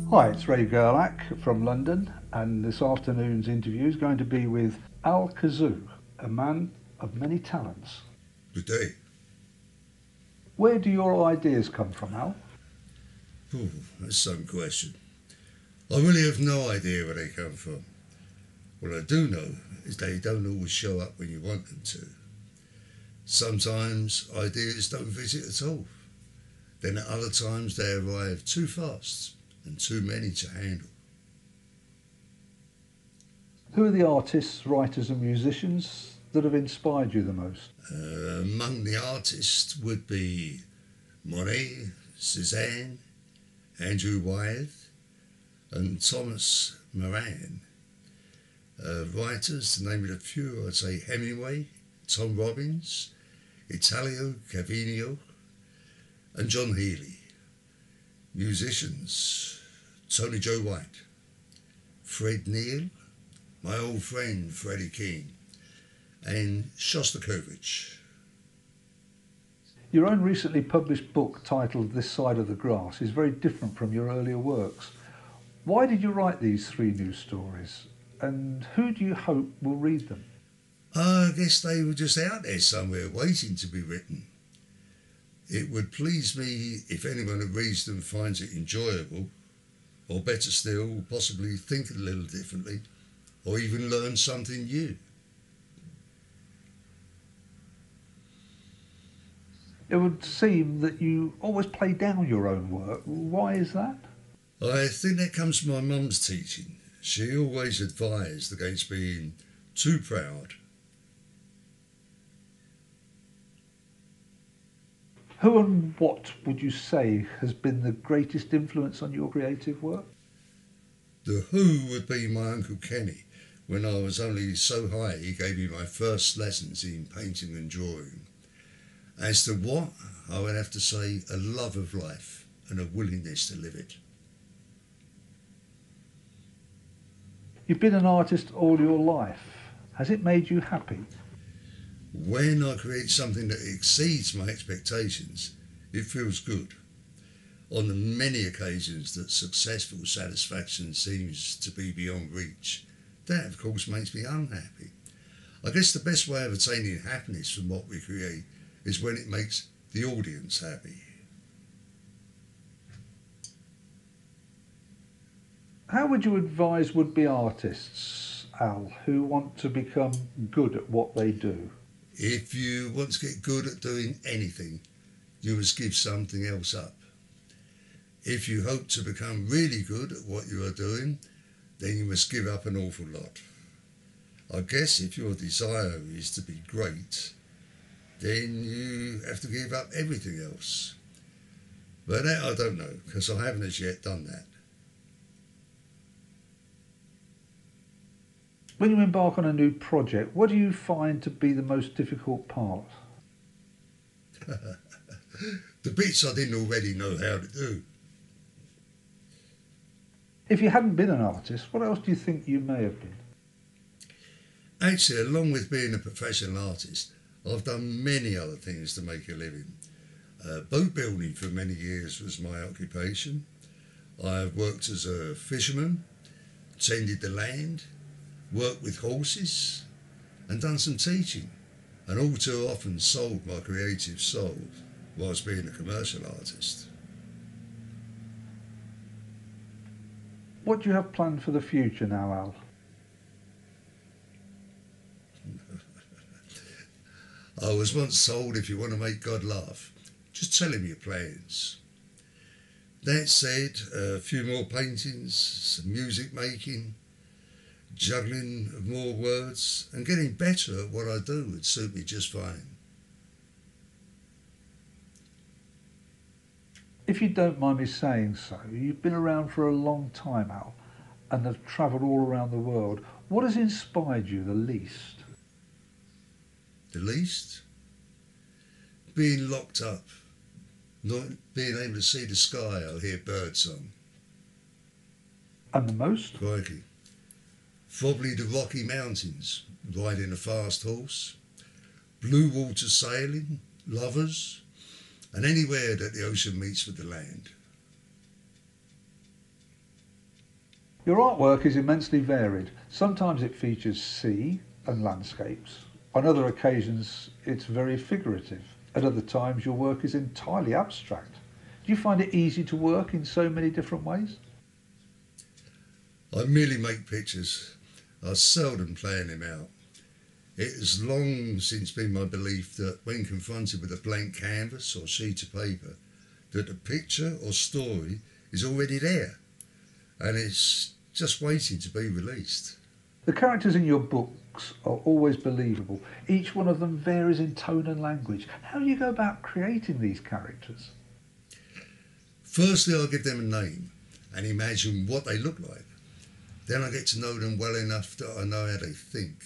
Hi, it's Ray Gerlach from London, and this afternoon's interview is going to be with Cazu, a man of many talents. Good day. Where do your ideas come from, Al? Oh, that's some question. I really have no idea where they come from. What I do know is they don't always show up when you want them to. Sometimes ideas don't visit at all. Then at other times they arrive too fast and too many to handle. Who are the artists, writers and musicians that have inspired you the most? Among the artists would be Monet, Cézanne, Andrew Wyeth and Thomas Moran. Writers, to name it a few, I'd say Hemingway, Tom Robbins, Italo Calvino and John Healy. Musicians, Tony Joe White, Fred Neil, my old friend Freddie King, and Shostakovich. Your own recently published book titled This Side of the Grass is very different from your earlier works. Why did you write these 3 new stories, and who do you hope will read them? I guess they were just out there somewhere waiting to be written. It would please me if anyone who reads them finds it enjoyable, or better still, possibly think a little differently, or even learn something new. It would seem that you always play down your own work. Why is that? I think that comes from my mum's teaching. She always advised against being too proud. Who and what would you say has been the greatest influence on your creative work? The who would be my Uncle Kenny. When I was only so high, he gave me my first lessons in painting and drawing. As to what, I would have to say a love of life and a willingness to live it. You've been an artist all your life. Has it made you happy? When I create something that exceeds my expectations, it feels good. On the many occasions that successful satisfaction seems to be beyond reach, that of course makes me unhappy. I guess the best way of attaining happiness from what we create is when it makes the audience happy. How would you advise would-be artists, Al, who want to become good at what they do? If you want to get good at doing anything, you must give something else up. If you hope to become really good at what you are doing, then you must give up an awful lot. I guess if your desire is to be great, then you have to give up everything else. But that I don't know, because I haven't as yet done that. When you embark on a new project, what do you find to be the most difficult part? The bits I didn't already know how to do. If you hadn't been an artist, what else do you think you may have been? Actually, along with being a professional artist, I've done many other things to make a living. Boat building for many years was my occupation. I've worked as a fisherman, tended the land, worked with horses and done some teaching, and all too often sold my creative soul whilst being a commercial artist. What do you have planned for the future now, Al? I was once told if you want to make God laugh, just tell him your plans. That said, a few more paintings, some music making, juggling of more words, and getting better at what I do would suit me just fine. If you don't mind me saying so, you've been around for a long time, Al, and have travelled all around the world. What has inspired you the least? The least? Being locked up, not being able to see the sky or hear birdsong. And the most? Crikey. Probably the Rocky Mountains, riding a fast horse, blue water sailing, lovers, and anywhere that the ocean meets with the land. Your artwork is immensely varied. Sometimes it features sea and landscapes. On other occasions, it's very figurative. At other times, your work is entirely abstract. Do you find it easy to work in so many different ways? I merely make pictures. I seldom plan them out. It has long since been my belief that when confronted with a blank canvas or sheet of paper, that the picture or story is already there and it's just waiting to be released. The characters in your books are always believable. Each one of them varies in tone and language. How do you go about creating these characters? Firstly, I'll give them a name and imagine what they look like. Then I get to know them well enough that I know how they think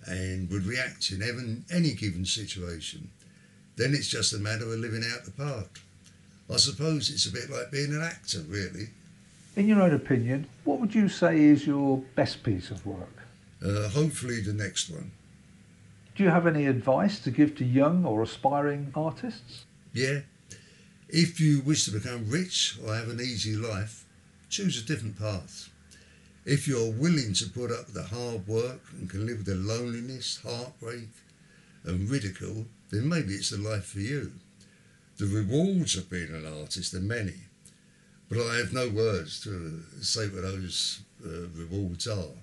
and would react in any given situation. Then it's just a matter of living out the part. I suppose it's a bit like being an actor, really. In your own opinion, what would you say is your best piece of work? Hopefully the next one. Do you have any advice to give to young or aspiring artists? Yeah. If you wish to become rich or have an easy life, choose a different path. If you're willing to put up with the hard work and can live with the loneliness, heartbreak and ridicule, then maybe it's the life for you. The rewards of being an artist are many, but I have no words to say what those rewards are.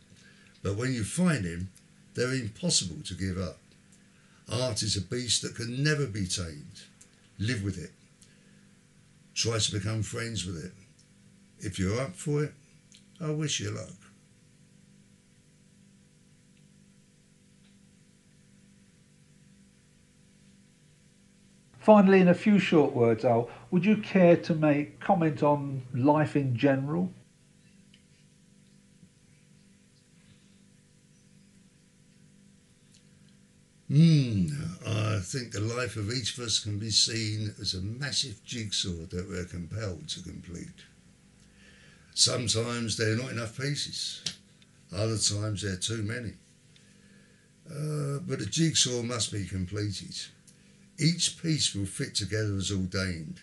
But when you find them, they're impossible to give up. Art is a beast that can never be tamed. Live with it. Try to become friends with it. If you're up for it, I wish you luck. Finally, in a few short words, Al, would you care to make comment on life in general? I think the life of each of us can be seen as a massive jigsaw that we're compelled to complete. Sometimes there are not enough pieces, other times there are too many. But the jigsaw must be completed. Each piece will fit together as ordained,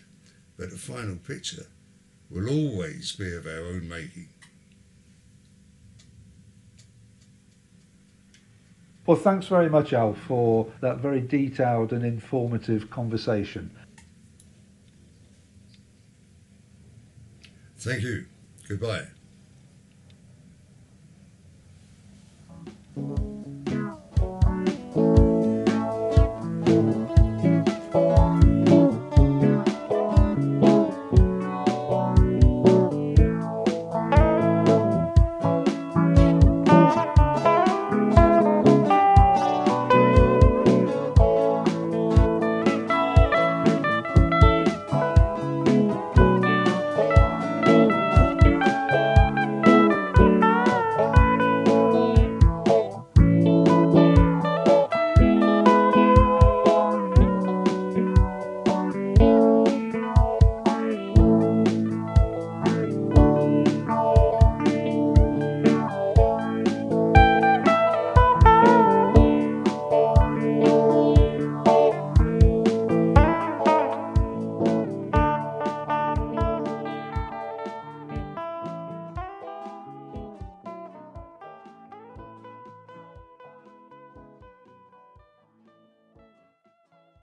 but the final picture will always be of our own making. Well, thanks very much, Al, for that very detailed and informative conversation. Thank you. Goodbye.